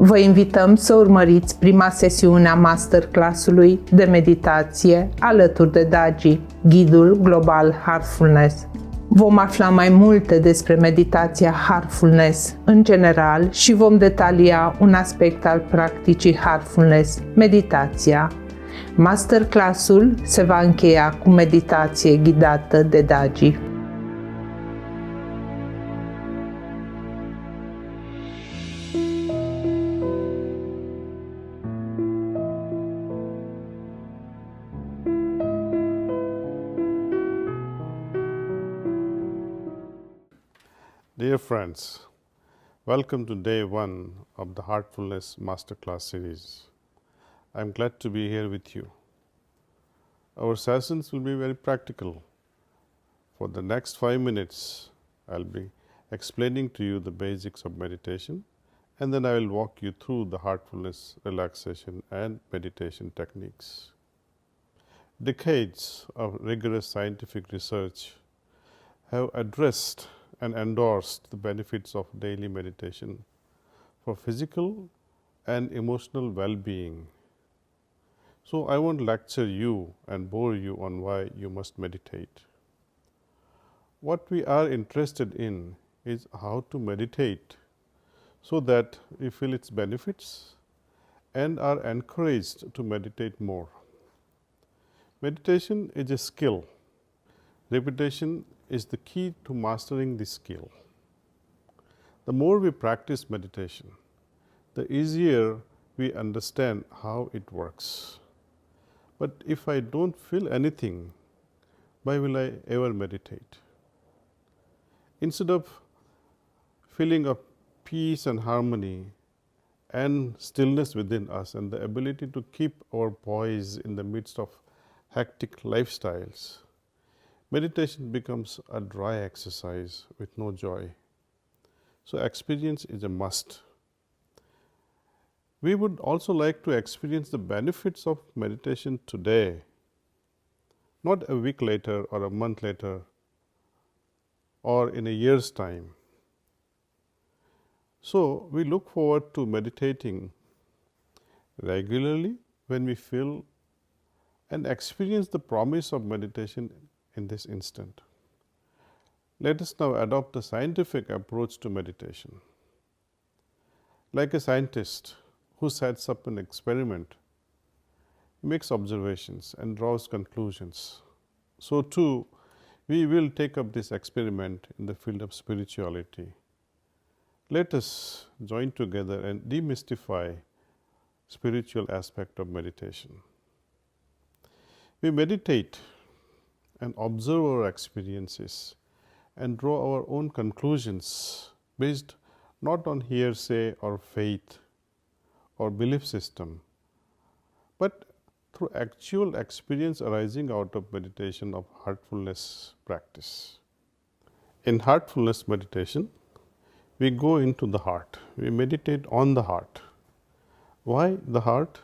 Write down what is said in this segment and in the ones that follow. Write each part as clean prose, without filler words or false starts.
Vă invităm să urmăriți prima sesiune a Masterclass-ului de meditație alături de Daaji, ghidul global Heartfulness. Vom afla mai multe despre meditația Heartfulness în general și vom detalia un aspect al practicii Heartfulness, meditația. Masterclass-ul se va încheia cu meditație ghidată de Daaji. Dear friends, welcome to day one of the Heartfulness Masterclass series. I'm glad to be here with you. Our sessions will be very practical. For the next 5 minutes, I'll be explaining to you the basics of meditation, and then I will walk you through the Heartfulness Relaxation and meditation techniques. Decades of rigorous scientific research have addressed and endorsed the benefits of daily meditation for physical and emotional well-being. So I won't lecture you and bore you on why you must meditate. What we are interested in is how to meditate so that we feel its benefits and are encouraged to meditate more. Meditation is a skill. Repetition is the key to mastering this skill. The more we practice meditation, the easier we understand how it works. But if I don't feel anything, why will I ever meditate? Instead of feeling of peace and harmony and stillness within us and the ability to keep our poise in the midst of hectic lifestyles, meditation becomes a dry exercise with no joy. So experience is a must. We would also like to experience the benefits of meditation today, not a week later or a month later or in a year's time. So we look forward to meditating regularly when we feel and experience the promise of meditation in this instant. Let us now adopt a scientific approach to meditation. Like a scientist who sets up an experiment, makes observations and draws conclusions, so too we will take up this experiment in the field of spirituality. Let us join together and demystify spiritual aspect of meditation. We meditate and observe our experiences and draw our own conclusions based not on hearsay or faith or belief system, but through actual experience arising out of meditation of heartfulness practice. In heartfulness meditation, we go into the heart. We meditate on the heart. Why the heart?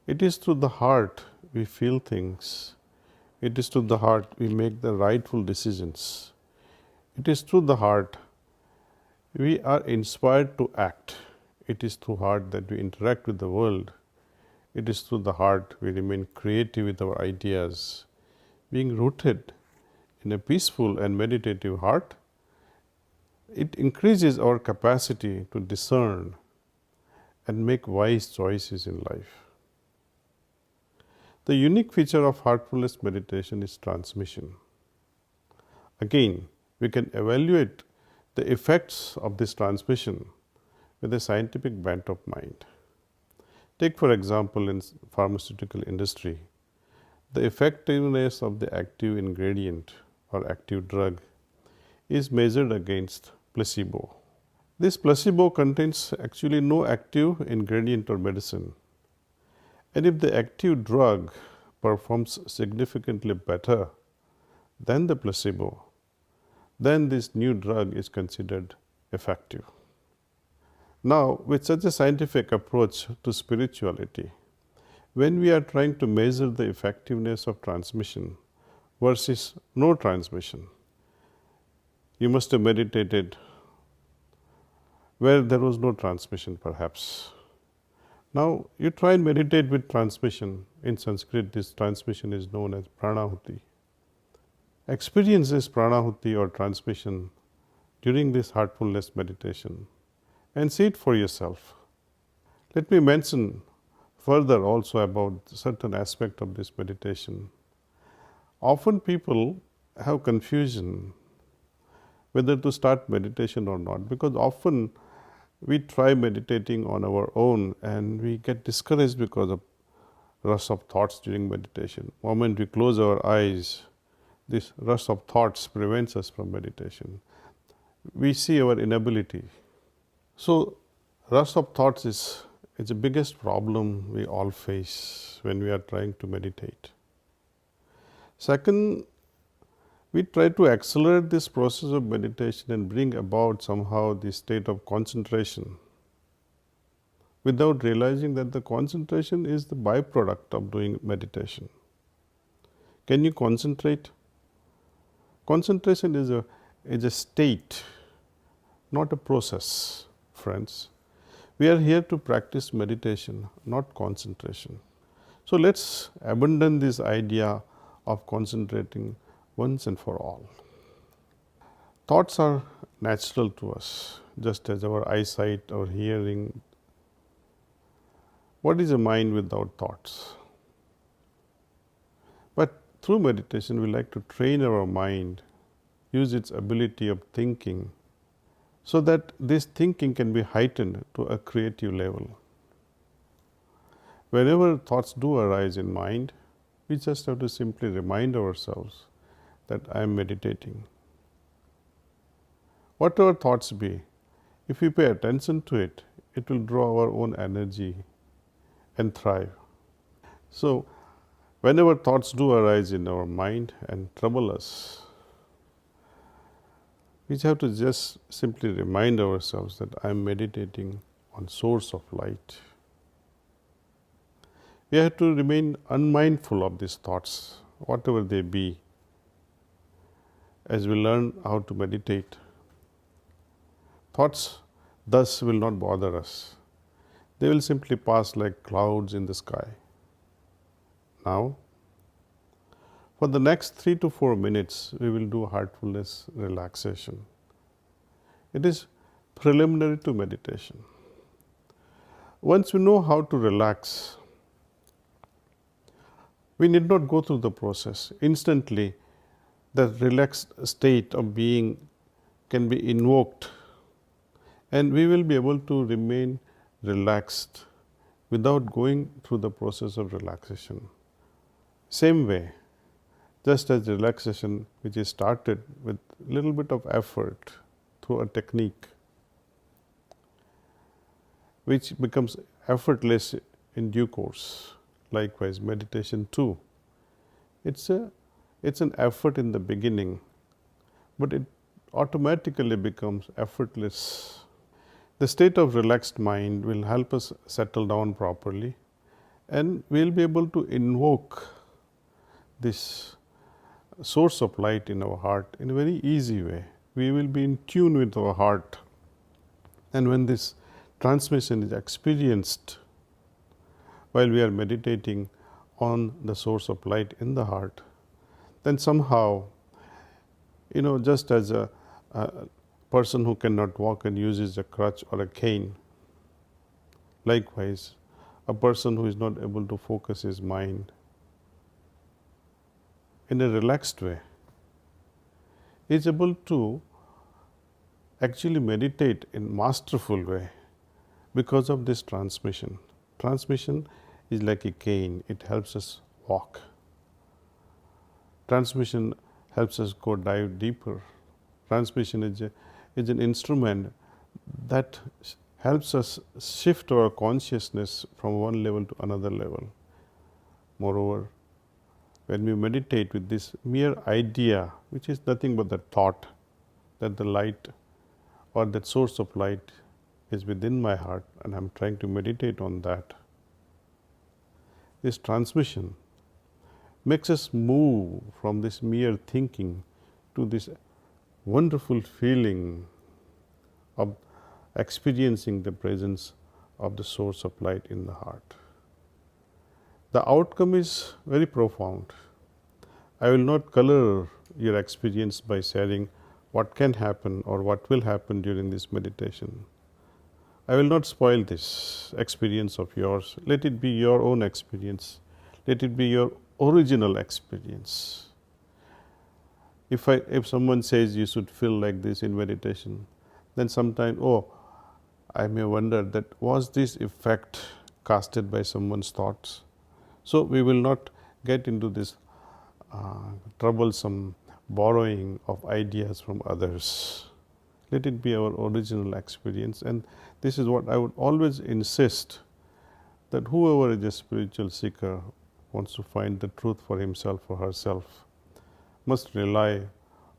It is through the heart we feel things. It is through the heart we make the rightful decisions. It is through the heart we are inspired to act. It is through heart that we interact with the world. It is through the heart we remain creative with our ideas. Being rooted in a peaceful and meditative heart, it increases our capacity to discern and make wise choices in life. The unique feature of heartfulness meditation is transmission. Again, we can evaluate the effects of this transmission with a scientific bent of mind. Take for example in pharmaceutical industry, the effectiveness of the active ingredient or active drug is measured against placebo. This placebo contains actually no active ingredient or medicine. And if the active drug performs significantly better than the placebo, then this new drug is considered effective. Now, with such a scientific approach to spirituality, when we are trying to measure the effectiveness of transmission versus no transmission, you must have meditated where there was no transmission perhaps. Now you try and meditate with transmission. In Sanskrit, this transmission is known as pranahuti. Experience this pranahuti or transmission during this heartfulness meditation and see it for yourself. Let me mention further also about certain aspect of this meditation. Often people have confusion whether to start meditation or not, because often we try meditating on our own and we get discouraged because of rush of thoughts during meditation. The moment we close our eyes, this rush of thoughts prevents us from meditation. We see our inability. So, rush of thoughts is the biggest problem we all face when we are trying to meditate. Second, we try to accelerate this process of meditation and bring about somehow the state of concentration without realizing that the concentration is the byproduct of doing meditation. Can you concentrate? Concentration is a state, not a process, friends. We are here to practice meditation, not concentration. So let's abandon this idea of concentrating once and for all. Thoughts are natural to us, just as our eyesight or hearing. What is a mind without thoughts? But through meditation, we like to train our mind, use its ability of thinking, so that this thinking can be heightened to a creative level. Whenever thoughts do arise in mind, we just have to simply remind ourselves that I am meditating. Whatever thoughts be, if we pay attention to it, it will draw our own energy and thrive. So, whenever thoughts do arise in our mind and trouble us, we have to just simply remind ourselves that I am meditating on source of light. We have to remain unmindful of these thoughts, whatever they be, as we learn how to meditate. Thoughts thus will not bother us. They will simply pass like clouds in the sky. Now, for the next 3 to 4 minutes, we will do heartfulness relaxation. It is preliminary to meditation. Once we know how to relax, we need not go through the process. Instantly, the relaxed state of being can be invoked, and we will be able to remain relaxed without going through the process of relaxation. Same way, just as relaxation which is started with a little bit of effort through a technique which becomes effortless in due course. Likewise, meditation too. It's an effort in the beginning, but it automatically becomes effortless. The state of relaxed mind will help us settle down properly, and we'll be able to invoke this source of light in our heart in a very easy way. We will be in tune with our heart, and when this transmission is experienced while we are meditating on the source of light in the heart, then somehow, just as a person who cannot walk and uses a crutch or a cane, likewise, a person who is not able to focus his mind in a relaxed way is able to actually meditate in masterful way because of this transmission. Transmission is like a cane. It helps us walk. Transmission helps us go dive deeper. Transmission is an instrument that helps us shift our consciousness from one level to another level. Moreover, when we meditate with this mere idea, which is nothing but the thought that the light or that source of light is within my heart and I am trying to meditate on that, this transmission makes us move from this mere thinking to this wonderful feeling of experiencing the presence of the source of light in the heart. The outcome is very profound. I will not color your experience by sharing what can happen or what will happen during this meditation. I will not spoil this experience of yours. Let it be your own experience. Let it be your original experience. If someone says you should feel like this in meditation, then sometimes, I may wonder that was this effect casted by someone's thoughts? So we will not get into this troublesome borrowing of ideas from others. Let it be our original experience, and this is what I would always insist, that whoever is a spiritual seeker wants to find the truth for himself or herself must rely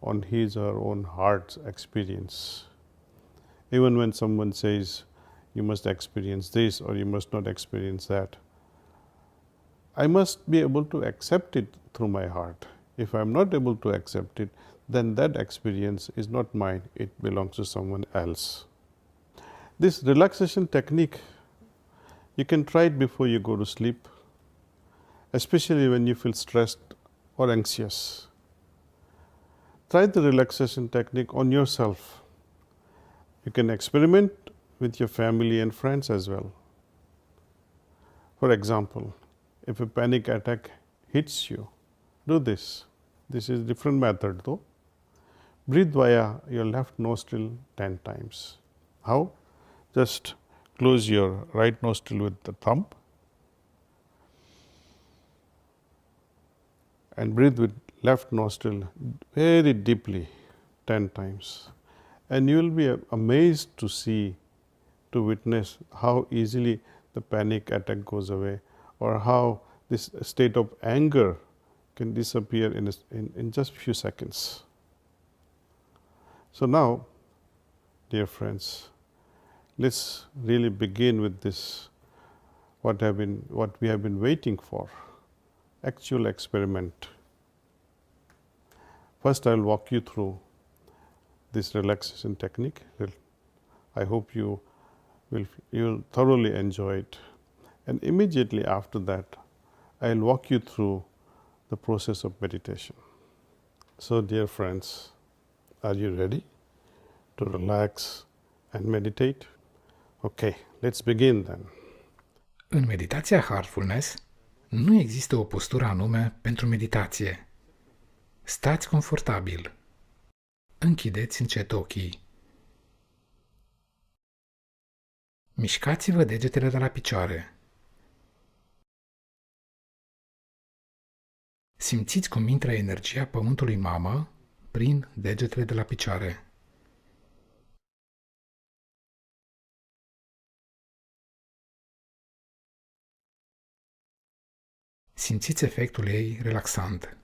on his or her own heart's experience. Even when someone says you must experience this or you must not experience that, I must be able to accept it through my heart. If I am not able to accept it, then that experience is not mine, it belongs to someone else. This relaxation technique, you can try it before you go to sleep, especially when you feel stressed or anxious. Try the relaxation technique on yourself. You can experiment with your family and friends as well. For example, if a panic attack hits you, do this. This is a different method though. Breathe via your left nostril 10 times. How? Just close your right nostril with the thumb and breathe with left nostril very deeply 10 times. And you will be amazed to witness how easily the panic attack goes away, or how this state of anger can disappear in just few seconds. So now, dear friends, let's really begin with this, what we have been waiting for, actual experiment. First, I will walk you through this relaxation technique. I hope you will thoroughly enjoy it. And immediately after that, I will walk you through the process of meditation. So, dear friends, are you ready to relax and meditate? Okay, let's begin then. În meditația Heartfulness nu există o postură anume pentru meditație. Stați confortabil. Închideți încet ochii. Mișcați-vă degetele de la picioare. Simțiți cum intră energia pământului mamă prin degetele de la picioare. Simțiți efectul ei relaxant.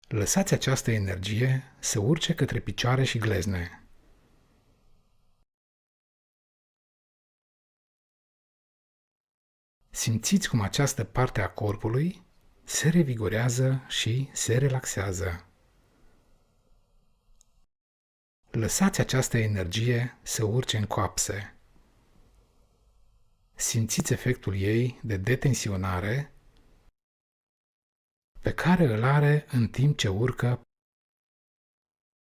Lăsați această energie să urce către picioare și glezne. Simțiți cum această parte a corpului se revigorează și se relaxează. Lăsați această energie să urce în coapse. Simțiți efectul ei de detensionare pe care îl are în timp ce urcă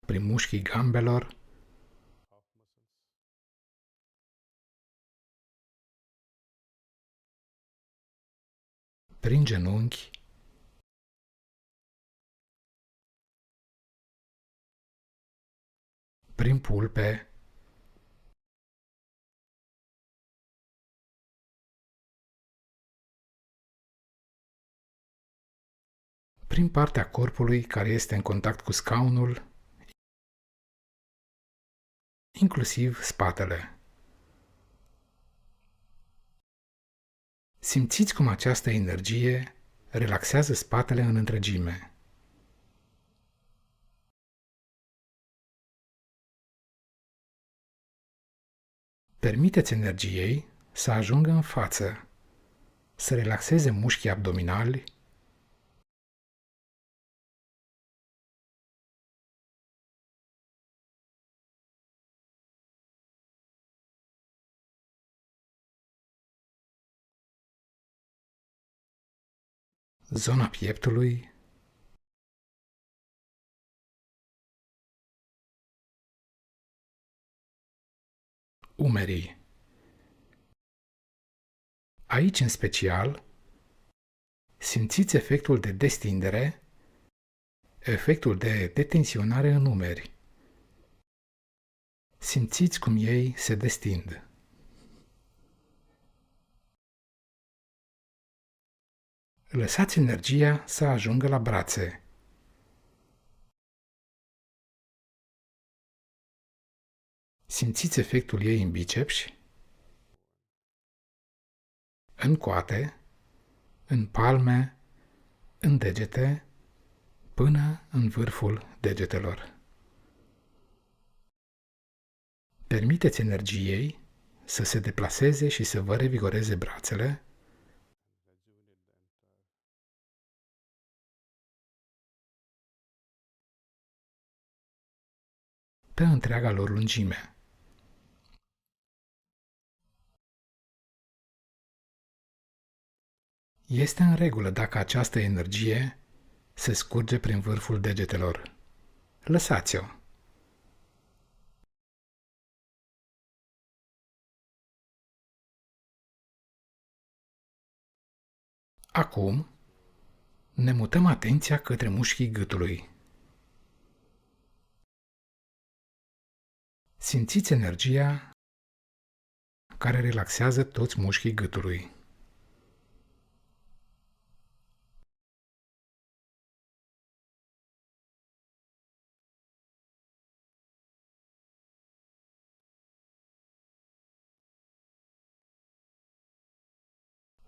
prin mușchii gambelor, prin genunchi, prin pulpe, prin partea corpului care este în contact cu scaunul, inclusiv spatele. Simțiți cum această energie relaxează spatele în întregime. Permiteți energiei să ajungă în față, să relaxeze mușchii abdominali, zona pieptului, umerii. Aici, în special, simțiți efectul de destindere, efectul de detensionare în umeri. Simțiți cum ei se destind. Lăsați energia să ajungă la brațe. Simțiți efectul ei în bicepsi, în coate, în palme, în degete, până în vârful degetelor. Permiteți energiei să se deplaseze și să vă revigoreze brațele, pe întreaga lor lungime. Este în regulă dacă această energie se scurge prin vârful degetelor. Lăsați-o. Acum ne mutăm atenția către mușchii gâtului. Simțiți energia care relaxează toți mușchii gâtului.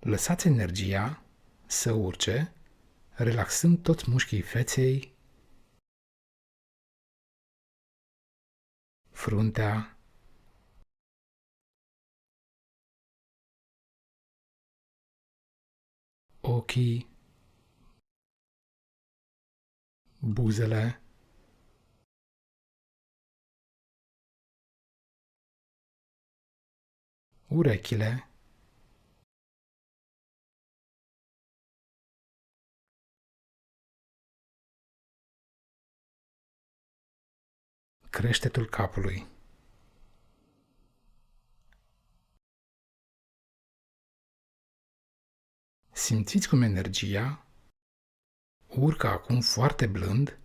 Lăsați energia să urce, relaxând toți mușchii feței, fruntea, ochii, buzele, urechile, creștetul capului. Simțiți cum energia urcă acum foarte blând,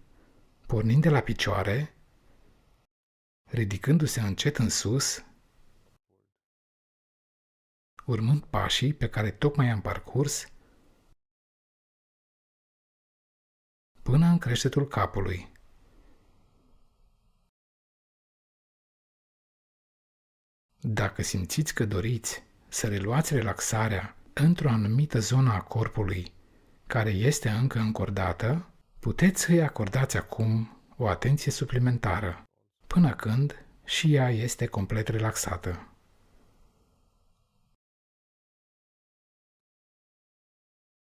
pornind de la picioare, ridicându-se încet în sus, urmând pașii pe care tocmai am parcurs, până în creștetul capului. Dacă simțiți că doriți să reluați relaxarea într-o anumită zonă a corpului care este încă încordată, puteți să-i acordați acum o atenție suplimentară, până când și ea este complet relaxată.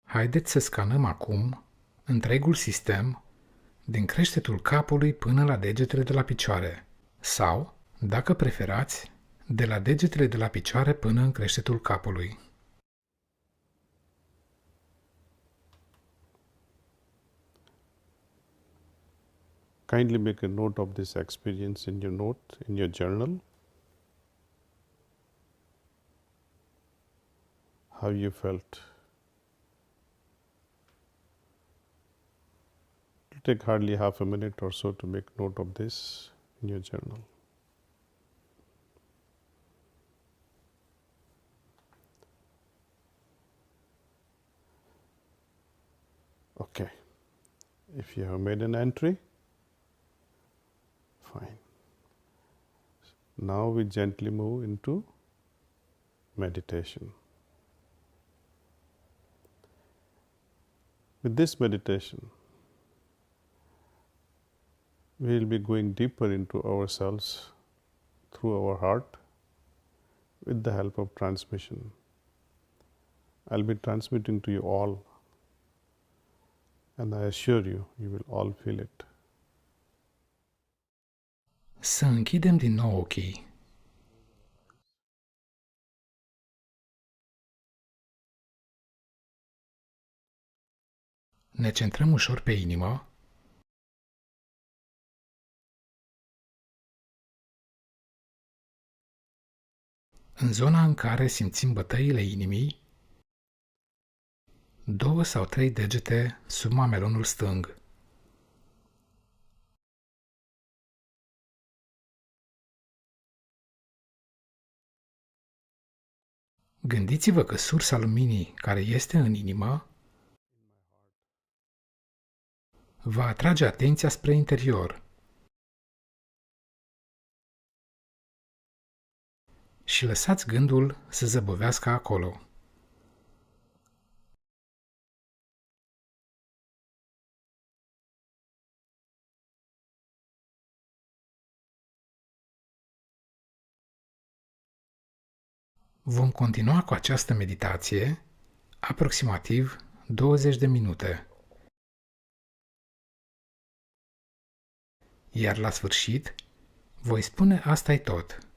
Haideți să scanăm acum întregul sistem din creștetul capului până la degetele de la picioare sau, dacă preferați, de la degetele de la picioare până în creștetul capului. Kindly make a note of this experience in your journal. How you felt. It will take hardly half a minute or so to make note of this in your journal. Okay. If you have made an entry, fine. Now we gently move into meditation. With this meditation, we will be going deeper into ourselves through our heart with the help of transmission. I'll be transmitting to you all, and I assure you, you will all feel it. Să închidem din nou ochii. ne centrăm ușor pe inimă, în zona în care simțim bătăile inimii, 2 sau 3 degete sub mamelonul stâng. Gândiți-vă că sursa luminii care este în inimă va atrage atenția spre interior și lăsați gândul să zăbovească acolo. Vom continua cu această meditație aproximativ 20 de minute. Iar la sfârșit, voi spune asta-i tot.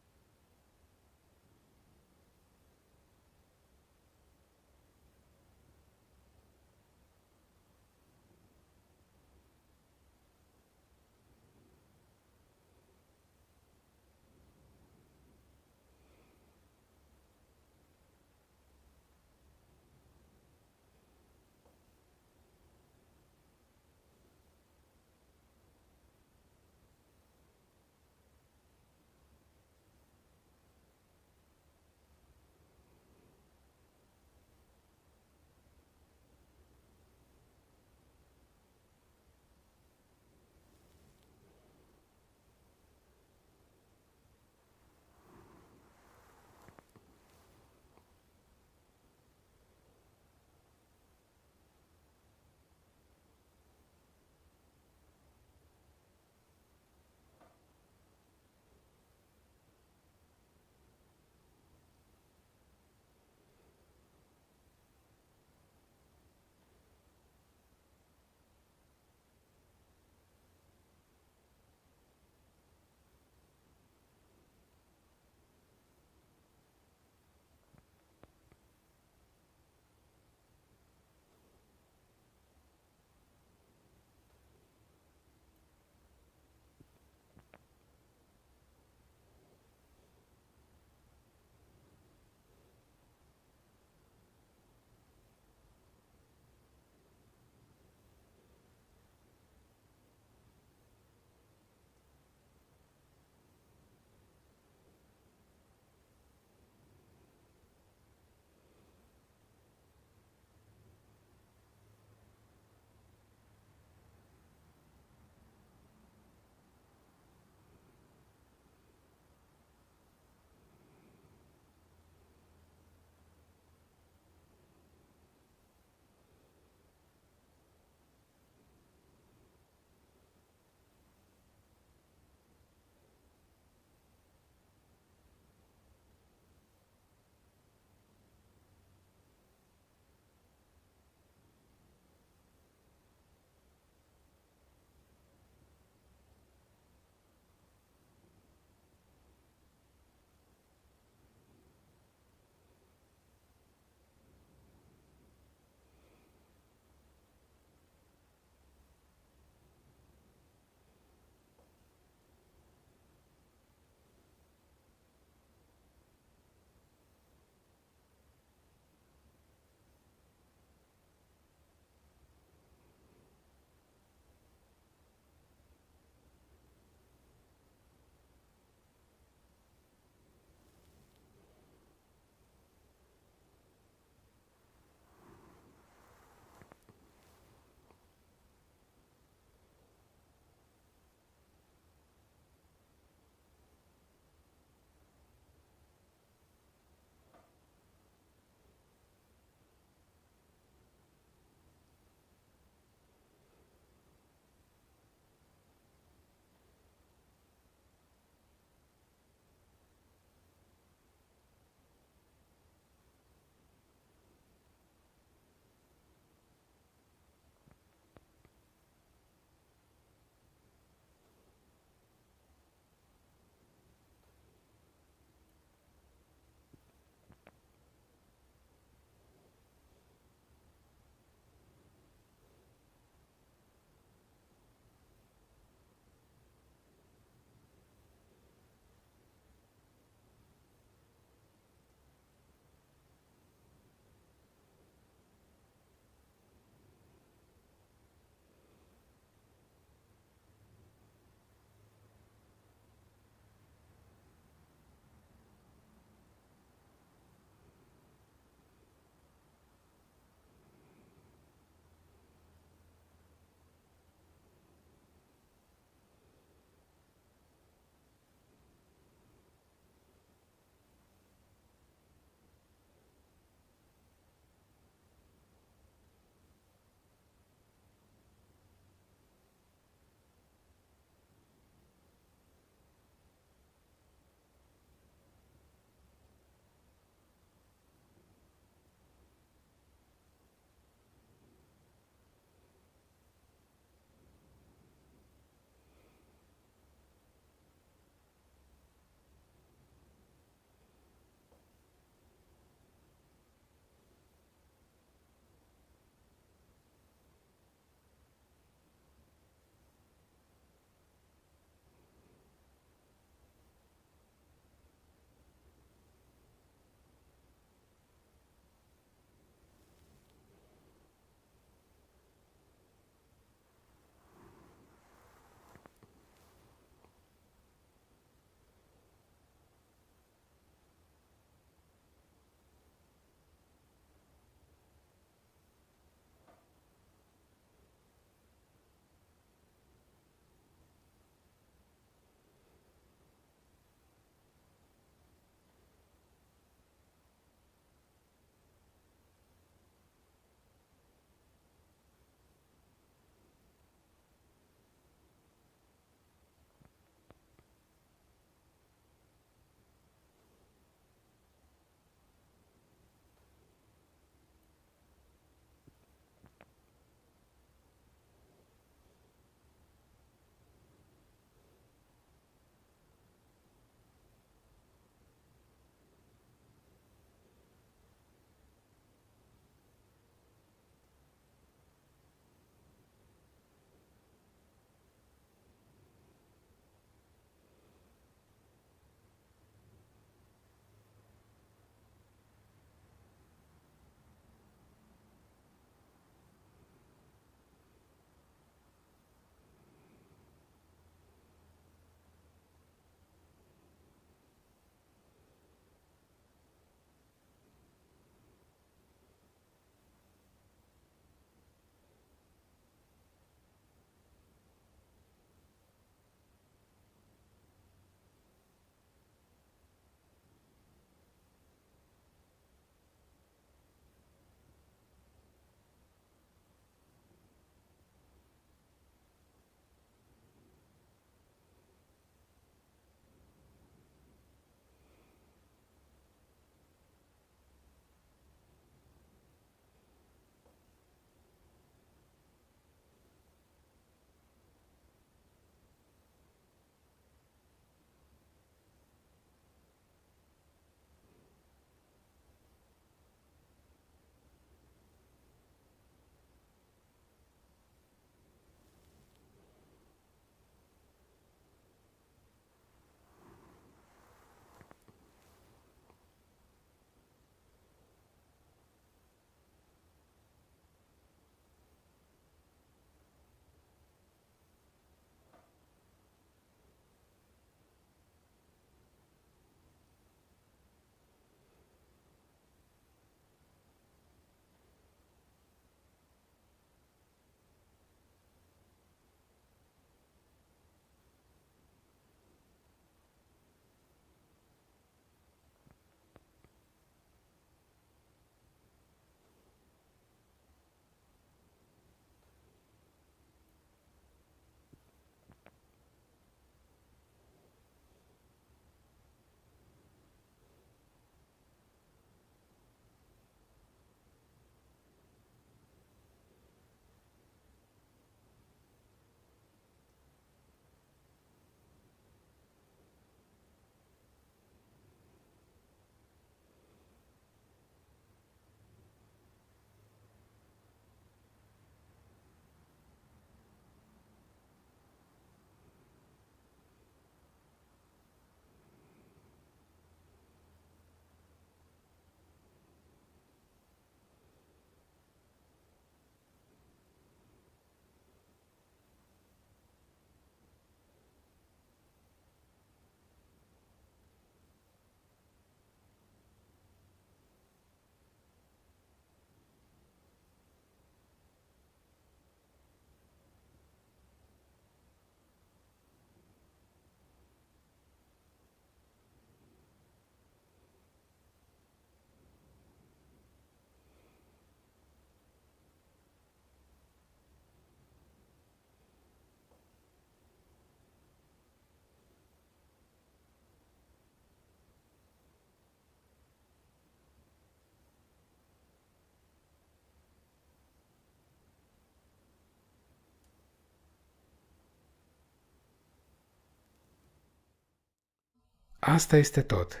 Asta este tot.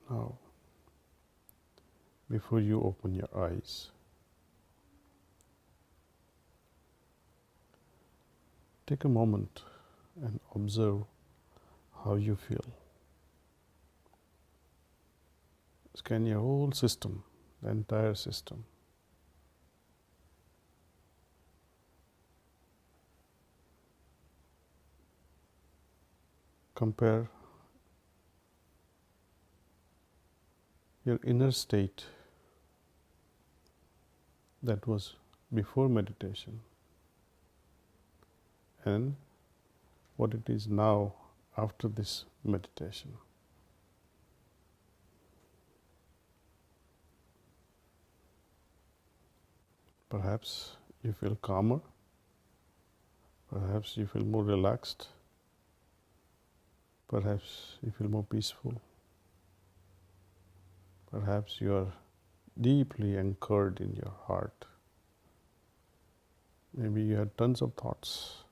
Now, before you open your eyes, take a moment and observe how you feel. Scan your whole system, the entire system. Compare your inner state that was before meditation and what it is now after this meditation. Perhaps you feel calmer, perhaps you feel more relaxed, perhaps you feel more peaceful, perhaps you are deeply anchored in your heart. Maybe you had tons of thoughts.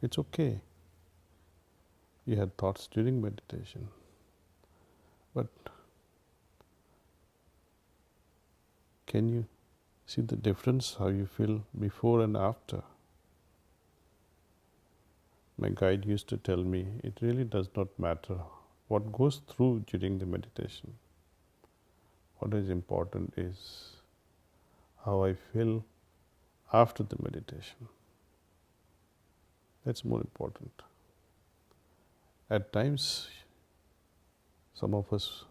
It's okay. You had thoughts during meditation, but can you see the difference, how you feel before and after? My guide used to tell me, it really does not matter what goes through during the meditation. What is important is how I feel after the meditation. That's more important. At times, some of us,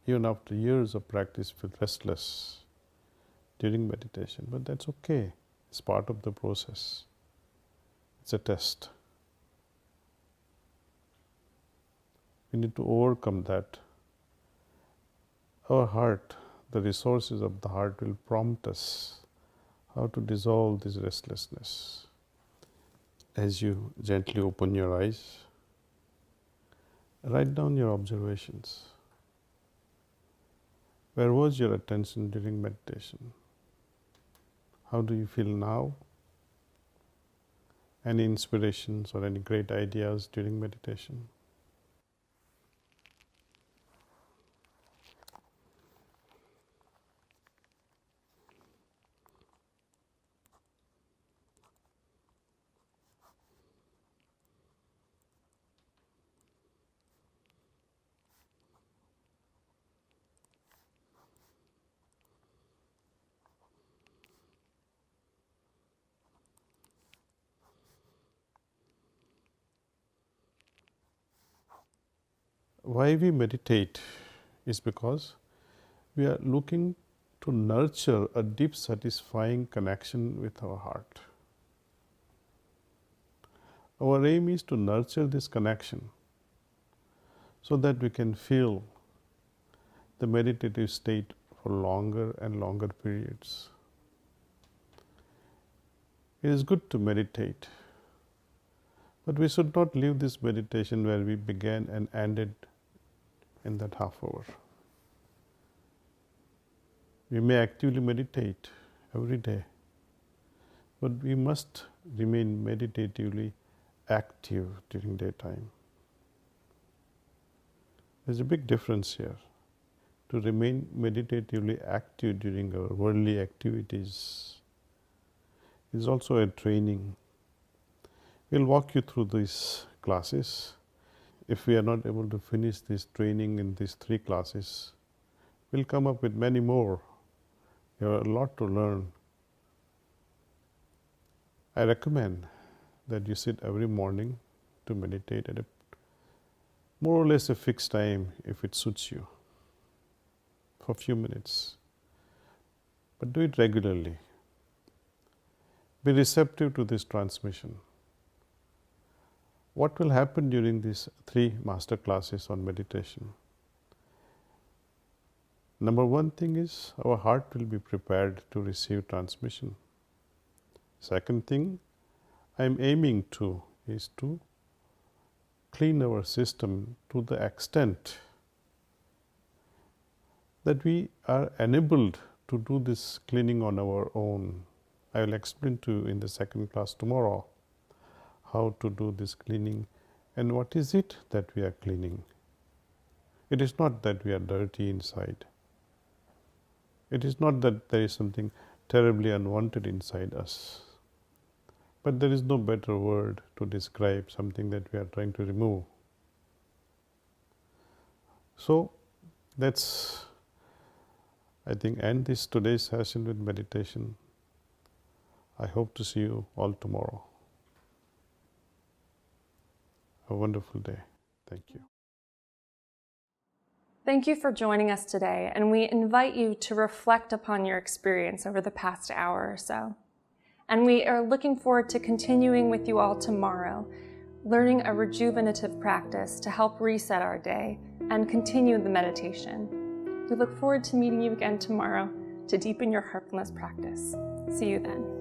even after years of practice, feel restless during meditation, but that's okay. It's part of the process. It's a test. We need to overcome that. Our heart, the resources of the heart will prompt us how to dissolve this restlessness. As you gently open your eyes, write down your observations. Where was your attention during meditation? How do you feel now? Any inspirations or any great ideas during meditation? Why we meditate is because we are looking to nurture a deep, satisfying connection with our heart. Our aim is to nurture this connection so that we can feel the meditative state for longer and longer periods. It is good to meditate, but we should not leave this meditation where we began and ended in that half hour. We may actively meditate every day, but we must remain meditatively active during daytime. There's a big difference here. To remain meditatively active during our worldly activities is also a training. We'll walk you through these classes. If we are not able to finish this training in these 3 classes, we'll come up with many more. There are a lot to learn. I recommend that you sit every morning to meditate at a more or less a fixed time if it suits you, for a few minutes. But do it regularly. Be receptive to this transmission. What will happen during these 3 master classes on meditation? Number 1 thing is our heart will be prepared to receive transmission. Second thing I am aiming to is to clean our system to the extent that we are enabled to do this cleaning on our own. I will explain to you in the second class tomorrow how to do this cleaning and what is it that we are cleaning. It is not that we are dirty inside. It is not that there is something terribly unwanted inside us. But there is no better word to describe something that we are trying to remove. So let's, I think, end this today's session with meditation. I hope to see you all tomorrow. A wonderful day. Thank you. Thank you for joining us today, and we invite you to reflect upon your experience over the past hour or so. And we are looking forward to continuing with you all tomorrow, learning a rejuvenative practice to help reset our day and continue the meditation. We look forward to meeting you again tomorrow to deepen your heartfulness practice. See you then.